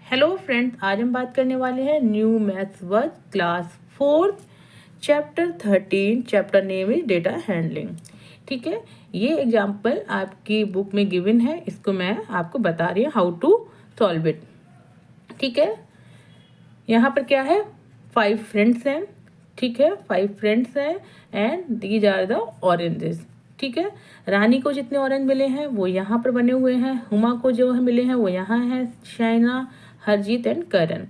Hello friends, आज हम बात करने वाले हैं new maths work class 4 chapter 13। Chapter name is data handling. ठीक है, ये एग्जाम्पल आपकी बुक में गिवन है, इसको मैं आपको बता रही हूँ हाउ टू सॉल्व इट। ठीक है, यहाँ पर क्या है, 5 फ्रेंड्स हैं। ठीक है, 5 फ्रेंड्स हैं and these are the oranges. ठीक है, रानी को जितने ऑरेंज मिले हैं वो यहाँ पर बने हुए हैं, हुमा को जो है मिले हैं वो यहाँ है, शाइना, हरजीत एंड करण।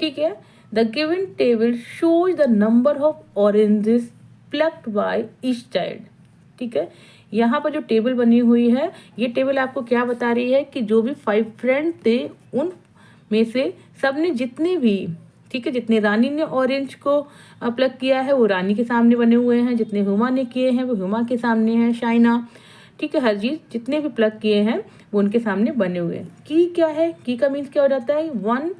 ठीक है, the given table shows the number of oranges plucked by each child. ठीक है, यहाँ पर जो टेबल बनी हुई है, ये टेबल आपको क्या बता रही है कि जो भी 5 फ्रेंड थे उन में से सबने जितने भी, ठीक है, जितने रानी ने ऑरेंज को प्लग किया है वो रानी के सामने बने हुए हैं, जितने हुमा ने किए हैं वो हुमा के सामने हैं, शाइना, ठीक है, हरजीत जितने भी प्लग किए हैं वो उनके सामने बने हुए हैं। की क्या है, की का मीन्स क्या हो जाता है, 1।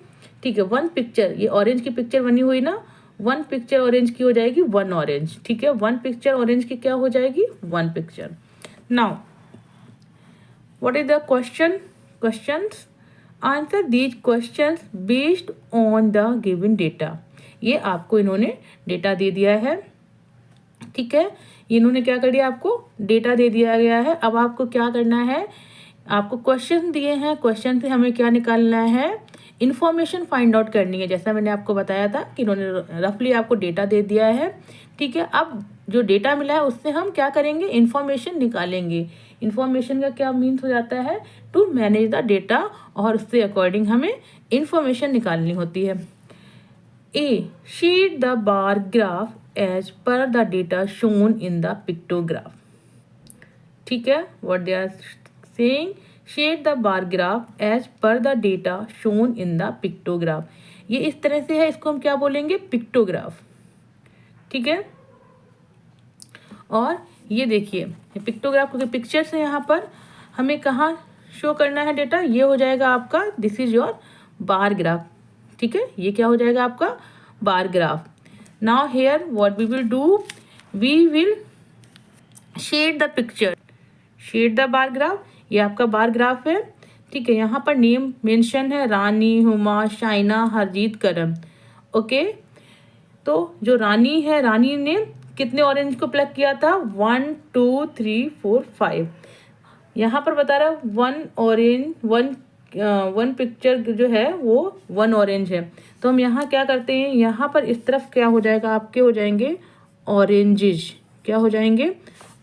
ठीक है, 1 पिक्चर, ये ऑरेंज की पिक्चर बनी हुई ना, 1 पिक्चर ऑरेंज की हो जाएगी 1 ऑरेंज। ठीक है, 1 पिक्चर ऑरेंज की क्या हो जाएगी, 1 picture. Now what is the questions, answer these questions based on the given data. ये आपको इन्होंने डेटा दे दिया है। ठीक है, इन्होंने क्या कर दिया, आपको डेटा दे दिया गया है। अब आपको क्या करना है, आपको क्वेश्चन दिए हैं, क्वेश्चन से हमें क्या निकालना है, इन्फॉर्मेशन फाइंड आउट करनी है। जैसा मैंने आपको बताया था कि इन्होंने रफली आपको डेटा दे दिया है। ठीक है, अब जो डेटा मिला है उससे हम क्या करेंगे, इन्फॉर्मेशन निकालेंगे। इन्फॉर्मेशन का क्या मीन्स हो जाता है, टू मैनेज द डेटा, और उससे अकॉर्डिंग हमें इन्फॉर्मेशन निकालनी होती है। A, shade the bar graph as per the data shown in the pictograph. ठीक है, what they are saying, shade the bar graph as per the data shown in the pictograph. ये इस तरह से है, इसको हम क्या बोलेंगे, पिक्टोग्राफ। ठीक है, और ये देखिए पिक्टोग्राफ क्योंकि पिक्चर्स है, यहाँ पर हमें कहाँ शो करना है डेटा, ये हो जाएगा आपका, this is your bar graph. ठीक है, ये क्या हो जाएगा आपका bar graph. Now here what we will do, we will shade the picture, shade the bar graph. ये आपका बार ग्राफ है। ठीक है, यहाँ पर नेम मेंशन है, रानी, हुमा, शाइना, हरजीत, करम। ओके, तो जो रानी है, रानी ने कितने ऑरेंज को प्लग किया था, 1 2 3 4 5। यहाँ पर बता रहा है 1 ऑरेंज, 1 पिक्चर जो है वो 1 ऑरेंज है। तो हम यहाँ क्या करते हैं, यहाँ पर इस तरफ क्या हो जाएगा, आपके हो जाएंगे ऑरेंजेज। क्या हो जाएंगे,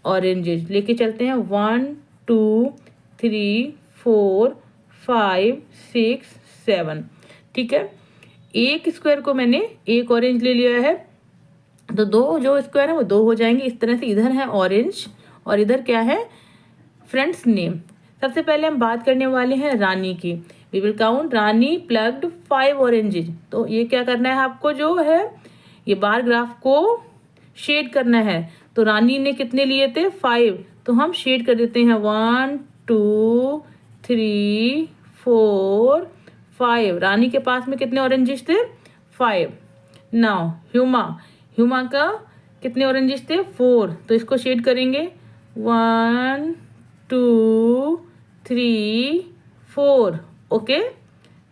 ऑरेंजेज। लेके चलते हैं 1 2 3 4 5 6 7। ठीक है, एक स्क्वायर को मैंने एक ऑरेंज ले लिया है, तो 2 जो स्क्वायर है वो 2 हो जाएंगे। इस तरह से इधर है ऑरेंज और इधर क्या है, फ्रेंड्स नेम। सबसे पहले हम बात करने वाले हैं रानी की। We will count, Rani plucked 5 oranges. तो ये क्या करना है आपको, जो है ये बार ग्राफ को शेड करना है। तो रानी ने कितने लिए थे, 5, तो हम शेड कर देते हैं 1 2 3 4 5। रानी के पास में कितने ऑरेंजेस थे, 5। नाउ ह्यूमा का कितने ऑरेंजेस थे, 4, तो इसको शेड करेंगे 1 2 3 4। ओके,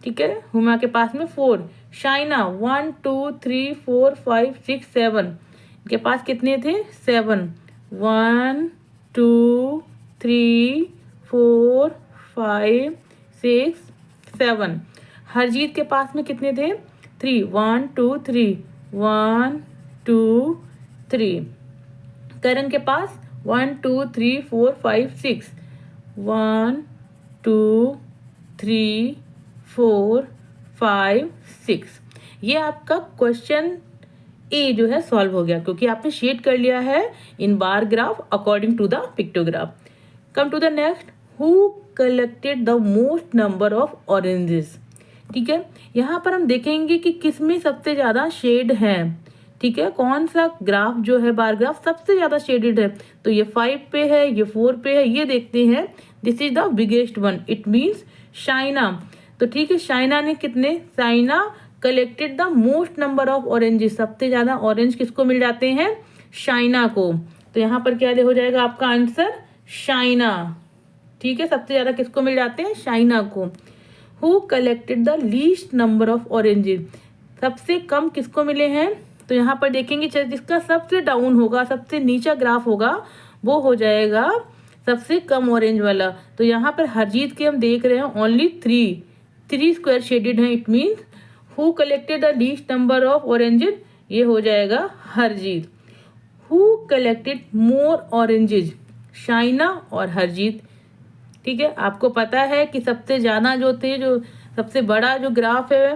ठीक है, हुमा के पास में 4। शाइना 1 2 3 4 5 6 7, के पास कितने थे, 7। 1 2 3 4 5 6 7। हरजीत के पास में कितने थे, 3। 1 2 3 1 2 3। करण के पास 1 2 3 4 5 6। 1 2 3 4 5 6। ये आपका क्वेश्चन ए जो है सॉल्व हो गया, क्योंकि आपने शेड कर लिया है in bar graph according to the pictograph. Come to the next, who collected the most number of oranges. ठीक है, यहाँ पर हम देखेंगे कि किसमें सबसे ज्यादा शेड है। ठीक है, कौन सा ग्राफ जो है बार ग्राफ सबसे ज्यादा शेडेड है, तो ये 5 पे है, ये 4 पे है, ये देखते हैं। This is the biggest one, it means Shaina. तो ठीक है, शाइना ने कितने, Shaina collected the most number of oranges. सबसे ज्यादा ऑरेंज किसको मिल जाते हैं, शाइना को। तो यहाँ पर क्या हो जाएगा आपका आंसर, शाइना। ठीक है, सबसे ज्यादा किसको मिल जाते हैं, शाइना को। Who collected the least number of oranges, सबसे कम किसको मिले हैं? तो यहाँ पर देखेंगे जिसका सबसे डाउन होगा, सबसे नीचा ग्राफ होगा, वो हो जाएगा सबसे कम ऑरेंज वाला। तो यहाँ पर हरजीत के हम देख रहे हैं ओनली थ्री स्क्वायर शेडेड है, it means who collected the least number of oranges, ये हो जाएगा Harjeet. Who collected more oranges, Shaina और हरजीत। ठीक है, आपको पता है कि सबसे ज़्यादा जो सबसे बड़ा जो ग्राफ है,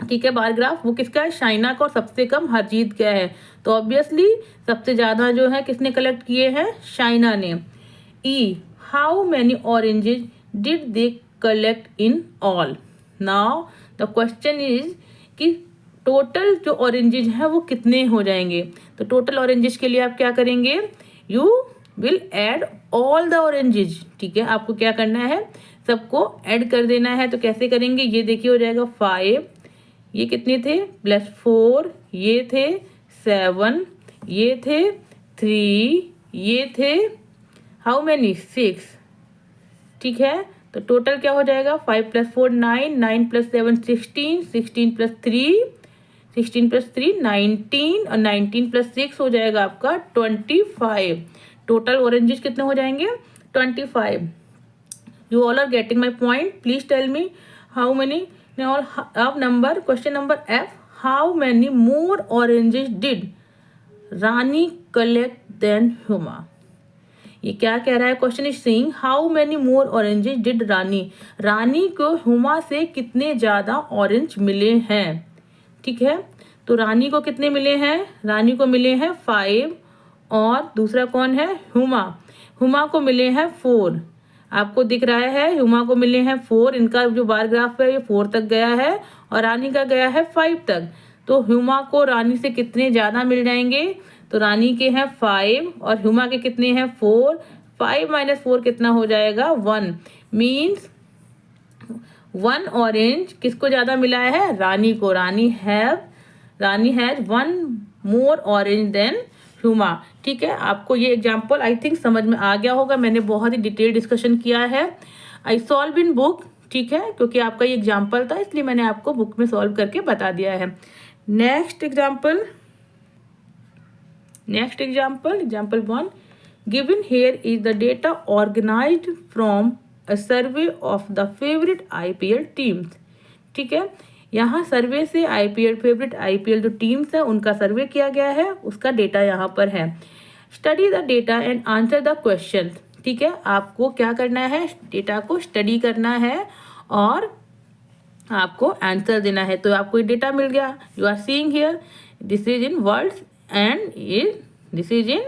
ठीक है, बार ग्राफ, वो किसका है? शाइना का, और सबसे कम हरजीत का है। तो ऑब्वियसली सबसे ज़्यादा जो है किसने कलेक्ट किए हैं? शाइना ने। E, how many oranges did they collect in all? Now the question is कि टोटल जो ऑरेंजेस हैं वो कितने हो जाएंगे? तो टोटल ऑरेंजेस के लिए आप क्या करेंगे? You will add all the oranges. ठीक है, आपको क्या करना है? सबको ऐड कर देना है। तो कैसे करेंगे? ये देखिए, हो जाएगा 5, ये कितने थे? +4, ये थे 7, ये थे 3, ये थे हाउ मैनी? 6। ठीक है, तो टोटल क्या हो जाएगा? 5 + 4 9, 9 + 7 16, 16 + 3 19, और 19 + 6 हो जाएगा आपका 25। टोटल ऑरेंजेस कितने हो जाएंगे? 25। You all are getting my point? Please tell me how many number. Question number F, how many more oranges did Rani collect than Huma? ये क्या कह रहा है? Question is saying how many more oranges did Rani को हुमा से कितने ज्यादा ऑरेंज मिले हैं। ठीक है, तो रानी को कितने मिले हैं? रानी को मिले हैं 5, और दूसरा कौन है? हुमा को मिले हैं 4। आपको दिख रहा है हुमा को मिले हैं 4, इनका जो बार ग्राफ है ये 4 तक गया है, और रानी का गया है 5 तक। तो हुमा को रानी से कितने ज्यादा मिल जाएंगे? तो रानी के हैं 5 और हुमा के कितने हैं? 4। 5 - 4 कितना हो जाएगा? 1। मीन्स 1 ऑरेंज किसको ज्यादा मिला है? रानी को। Rani has 1 more orange than Huma. ठीक है, आपको ये एग्जाम्पल आई थिंक समझ में आ गया होगा। मैंने बहुत ही डिटेल डिस्कशन किया है। I solve in book. ठीक है, क्योंकि आपका ये एग्जाम्पल था इसलिए मैंने आपको बुक में सॉल्व करके बता दिया है। Next example example 1, given here is the data organized from a survey of the favourite IPL teams. ठीक है, यहाँ सर्वे से फेवरेट IPL जो टीम्स है उनका सर्वे किया गया है, उसका डेटा यहाँ पर है। Study the data and answer the question. ठीक है, आपको क्या करना है? डेटा को स्टडी करना है और आपको आंसर देना है। तो आपको ये डेटा मिल गया। You are seeing here, this is in words and this is in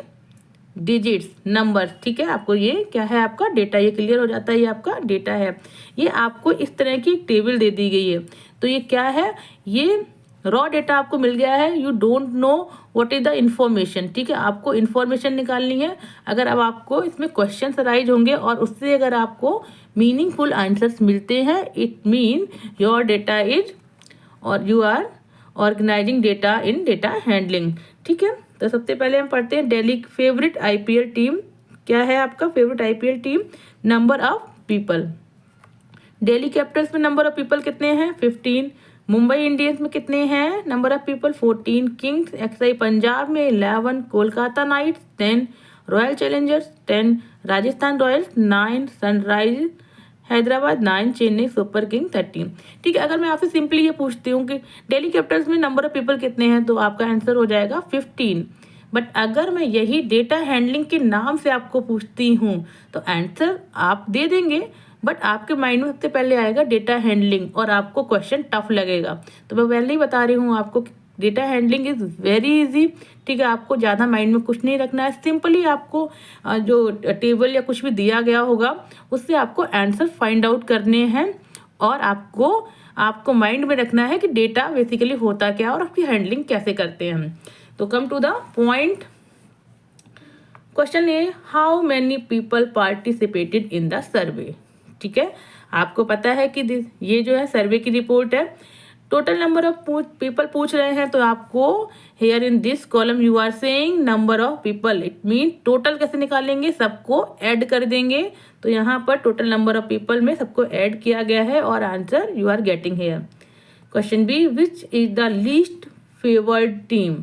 digits, number. ठीक है, आपको ये क्या है? आपका डेटा। ये क्लियर हो जाता है, ये आपका डेटा है। ये आपको इस तरह की एक टेबल दे दी गई है। तो ये क्या है? ये रॉ डेटा आपको मिल गया है। You don't know what is the information. ठीक है, आपको इंफॉर्मेशन निकालनी है। अगर अब आपको इसमें क्वेश्चन अराइज होंगे और उससे अगर आपको मीनिंगफुल आंसर्स मिलते हैं, it mean your data is, और you are organizing data in data handling. ठीक है, तो सबसे पहले हम पढ़ते हैं दिल्ली फेवरेट IPL टीम। क्या है आपका favourite IPL team? Number of people. Delhi Capitals में नंबर ऑफ पीपल कितने हैं? 15। मुंबई इंडियंस में कितने हैं number of people? 14। Kings XI Punjab में 11। Kolkata Knights 10। Royal Challengers 10। Rajasthan Royals 9। Sunrise Hyderabad 9। Chennai Super King 13। ठीक है, अगर मैं आपसे सिंपली ये पूछती हूँ कि दिल्ली कैपिटल्स में नंबर ऑफ पीपल कितने हैं, तो आपका आंसर हो जाएगा 15। बट अगर मैं यही डेटा हैंडलिंग के नाम से आपको पूछती हूँ तो आंसर आप दे देंगे, बट आपके माइंड में सबसे पहले आएगा डेटा हैंडलिंग और आपको क्वेश्चन टफ लगेगा। तो मैं पहले ही बता रही हूँ आपको, data handling is very easy. ठीक है, आपको ज़्यादा माइंड में कुछ नहीं रखना है। सिंपली आपको जो टेबल या कुछ भी दिया गया होगा उससे आपको आंसर फाइंड आउट करने हैं, और आपको माइंड में रखना है कि डेटा बेसिकली होता क्या और उसकी हैंडलिंग कैसे करते हैं हम। तो come to the point. Question A, how many people participated in the survey. ठीक है, आपको पता है कि ये जो है सर्वे की रिपोर्ट है। टोटल नंबर ऑफ पीपल पूछ रहे हैं, तो आपको here in this column you are saying number of people, it mean total कैसे निकालेंगे, सबको ऐड कर देंगे। तो यहाँ पर टोटल नंबर ऑफ पीपल में सबको ऐड किया गया है और answer you are getting here. Question B, which is the least favoured team,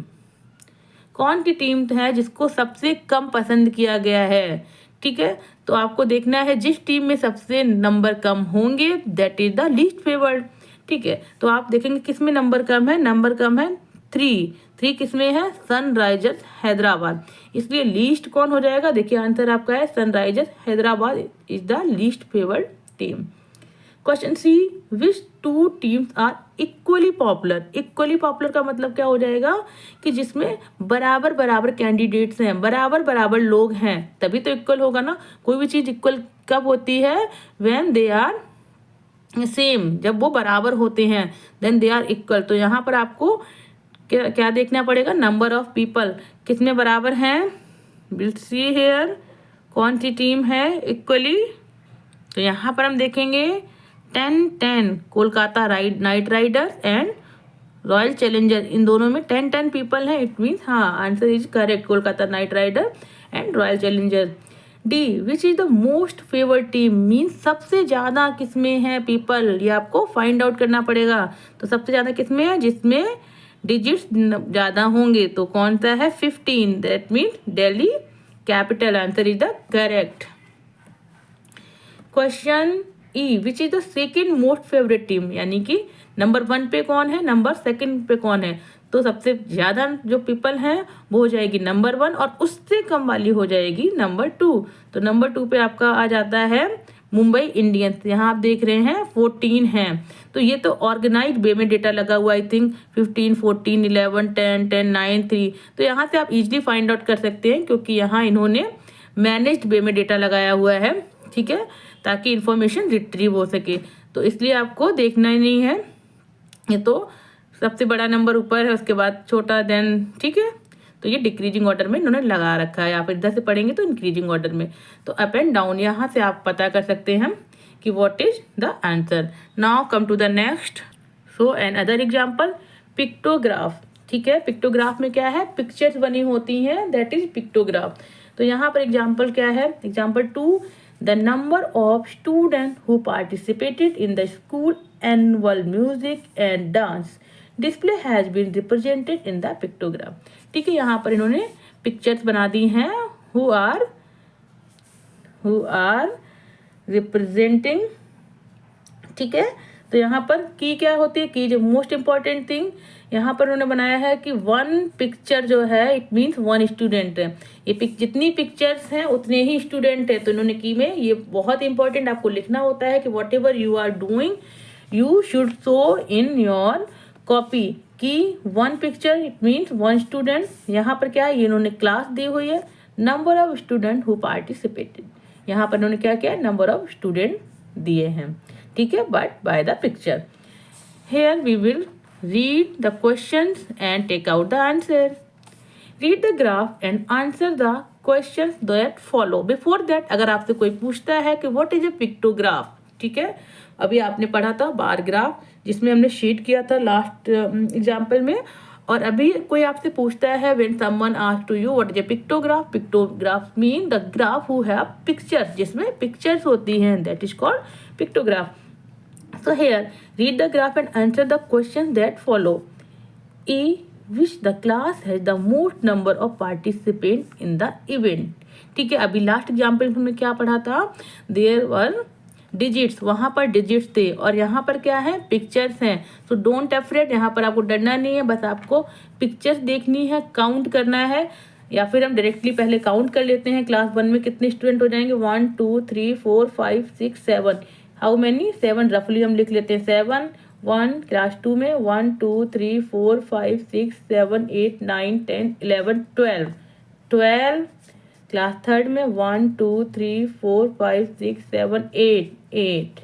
कौन की टीम है जिसको सबसे कम पसंद किया गया है। ठीक है, तो आपको देखना है जिस टीम में सबसे नंबर कम होंगे that is the least favoured. ठीक है, तो आप देखेंगे किस में नंबर कम है, नंबर कम है 3 किस में है, सनराइजर्स हैदराबाद, इसलिए लीस्ट कौन हो जाएगा, देखिए आंसर आपका है Sunrisers Hyderabad is the least favoured team. Question C, which 2 teams are equally popular, equally popular का मतलब क्या हो जाएगा कि जिसमें बराबर बराबर कैंडिडेट्स हैं, बराबर बराबर लोग हैं, तभी तो इक्वल होगा ना। कोई भी चीज इक्वल कब होती है, व्हेन दे आर सेम, जब वो बराबर होते हैं देन दे आर इक्वल। तो यहाँ पर आपको क्या देखना पड़ेगा, नंबर ऑफ पीपल किस में बराबर हैं, विल सी हेयर कौन सी टीम है इक्वली। तो यहाँ पर हम देखेंगे 10 Kolkata Knight Riders and Royal Challenger, इन दोनों में 10 पीपल हैं, इट मीन्स हाँ answer is correct, Kolkata Knight Rider and Royal Challenger. D, which is the most favoured team, means सबसे ज्यादा किसमें है पीपल, ये आपको फाइंड आउट करना पड़ेगा। तो सबसे ज्यादा किसमें है, जिसमें डिजिट्स ज्यादा होंगे, तो कौन सा है 15, that means Delhi capital, answer is the correct. Question E, which is the second most favourite team, यानी कि नंबर 1 पे कौन है, नंबर 2 पे कौन है, तो सबसे ज्यादा जो पीपल हैं वो हो जाएगी नंबर 1 और उससे कम वाली हो जाएगी नंबर 2। तो नंबर 2 पे आपका आ जाता है मुंबई इंडियंस, यहाँ आप देख रहे हैं 14 हैं। तो ये तो ऑर्गेनाइज वे में डेटा लगा हुआ, आई थिंक 15, 14, 11, 10, 10, 9, 3, तो यहाँ से आप इजिली फाइंड आउट कर सकते हैं क्योंकि यहाँ इन्होंने मैनेज्ड वे में डेटा लगाया हुआ है। ठीक है, ताकि इंफॉर्मेशन रिट्रीव हो सके, तो इसलिए आपको देखना ही नहीं है। ये तो सबसे बड़ा नंबर ऊपर है, उसके बाद छोटा, देन ठीक है, तो ये डिक्रीजिंग ऑर्डर में इन्होंने लगा रखा है, आप इधर से पढ़ेंगे तो इंक्रीजिंग ऑर्डर में, तो अप एंड डाउन यहाँ से आप पता कर सकते हैं कि what is the answer. Now come to the next, so another example, pictograph. ठीक है, पिक्टोग्राफ में क्या है, पिक्चर्स बनी होती हैं, दैट इज पिक्टोग्राफ। तो यहाँ पर एग्जाम्पल क्या है, example 2, the number of students who participated in the school annual music and dance display has been represented in the pictograph। ठीक है, यहाँ पर इन्होंने पिक्चर्स बना दी हैं who are representing। ठीक है, तो यहाँ पर की क्या होती है, की जो मोस्ट इम्पॉर्टेंट थिंग यहाँ पर उन्होंने बनाया है कि 1 पिक्चर जो है इट मीन्स 1 स्टूडेंट है, ये जितनी पिक्चर्स हैं उतने ही स्टूडेंट है। तो इन्होंने की में ये बहुत इंपॉर्टेंट आपको लिखना होता है कि whatever you are doing you should show in your copy कि 1 पिक्चर इट मीन्स 1 स्टूडेंट। यहाँ पर क्या है, ये इन्होंने क्लास दी हुई है, number of student who participated, यहाँ पर इन्होंने क्या किया, नंबर ऑफ स्टूडेंट दिए हैं। ठीक है, but by the picture. Here we will read the questions and take out the answer. Read the graph and answer the questions that follow. Before that, अगर आपसे कोई पूछता है कि what is a pictograph, ठीक है, अभी आपने पढ़ा था बार ग्राफ जिसमें हमने शीट किया था लास्ट एग्जाम्पल में, और अभी कोई आपसे पूछता है when someone asks to you what is a pictograph, pictograph mean the graph who have pictures, जिसमें पिक्चर्स होती हैं, that is called pictograph. So here, read the graph and answer the questions that follow. A, which the class has the most number of participants in the event. ठीक है, अभी last example में हमने क्या पढ़ा था, देयर वर डिजिट्स, वहाँ पर डिजिट्स थे और यहाँ पर क्या है, पिक्चर्स हैं। सो डोंट अफ्रेड, यहाँ पर आपको डरना नहीं है, बस आपको पिक्चर्स देखनी है, काउंट करना है, या फिर हम डायरेक्टली पहले काउंट कर लेते हैं क्लास 1 में कितने स्टूडेंट हो जाएंगे, 1 2 3 4 5 6 7, हाउ मैनी 7 रफली हम लिख लेते हैं 7 1, क्लास 2 में 1 2 3 4 5 6 7 8 9 10 11 12, क्लास 3 में 1 2 3 4 5 6 7 8,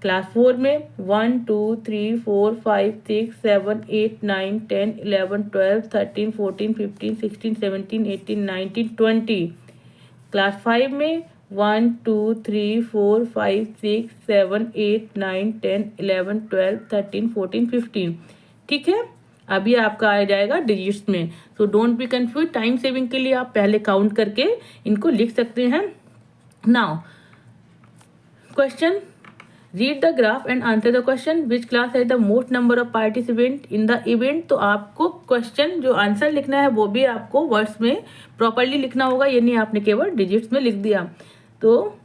क्लास 4 में 1 2 3 4 5 6 7 8 9 10 11 12 13 14 15 16 17 18 19 20, क्लास 5 में 1 2 3 4 5 6 7 8 9 10 11 12 13 14 15। ठीक है, अभी आपका आ जाएगा डिजिट्स में। So don't be confuse, time saving के लिए आप पहले काउंट करके इनको लिख सकते हैं। Now question, read the graph and answer the question, which class has the most number of participant in the event. तो आपको क्वेश्चन जो आंसर लिखना है वो भी आपको वर्ड्स में प्रॉपरली लिखना होगा, ये नहीं आपने केवल डिजिट्स में लिख दिया। तो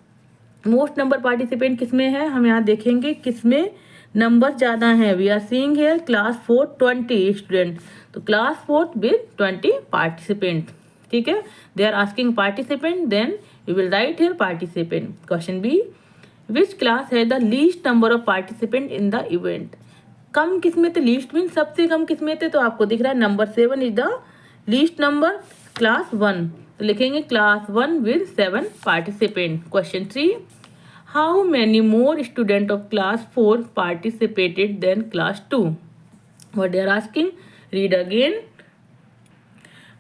मोस्ट नंबर पार्टिसिपेंट किसमें है, हम यहाँ देखेंगे किसमें नंबर ज़्यादा है। We are seeing here class 4 20 student, तो क्लास 4 विद 20 पार्टिसिपेंट। ठीक है, they are asking participant, then you will write here participant. Question B, which class है the least number of participant in the event. कम किसमें थे, least mean सबसे कम किसमें थे, तो आपको दिख रहा है number 7 is the least number, class 1, तो लिखेंगे class 1 with 7 participant. Question 3, how many more student of class 4 participated than class 2। What they are asking, read again.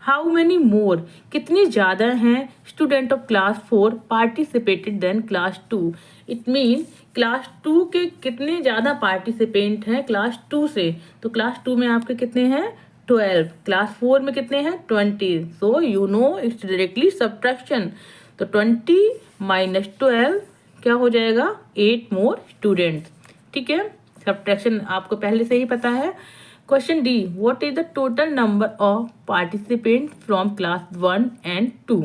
How many more, कितनी ज़्यादा हैं student of class 4 participated than class 2। It mean class 2 के कितने ज़्यादा participant हैं class 2 से। तो class 2 में आपके कितने हैं 12, क्लास 4 में कितने हैं 20। So you know it's directly subtraction. तो 20 माइनस 12 क्या हो जाएगा, 8 मोर स्टूडेंट्स। ठीक है, सब्ट्रैक्शन आपको पहले से ही पता है। Question D, what is the total number of participant from class 1 and 2।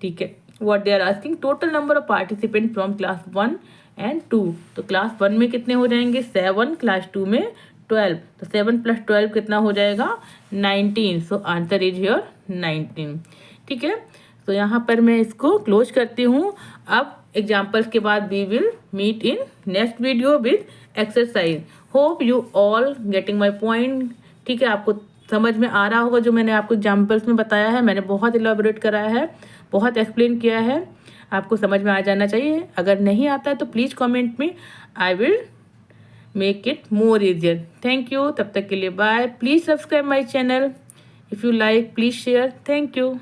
ठीक है, what they are asking, total number of participant from class 1 and 2। तो क्लास 1 में कितने हो जाएंगे 7, क्लास 2 में 12, तो 7 + 12 कितना हो जाएगा 19। So answer is here 19। ठीक है, तो यहाँ पर मैं इसको क्लोज करती हूँ। अब एग्जाम्पल्स के बाद we will meet in next video with exercise. Hope you all getting my point. ठीक है, आपको समझ में आ रहा होगा जो मैंने आपको एग्जाम्पल्स में बताया है, मैंने बहुत इलाबोरेट कराया है, बहुत एक्सप्लेन किया है, आपको समझ में आ जाना चाहिए। अगर नहीं आता है तो प्लीज़ कमेंट में, I will make it more easier. Thank you, तब तक के लिए bye. Please subscribe my channel, if you like please share. Thank you.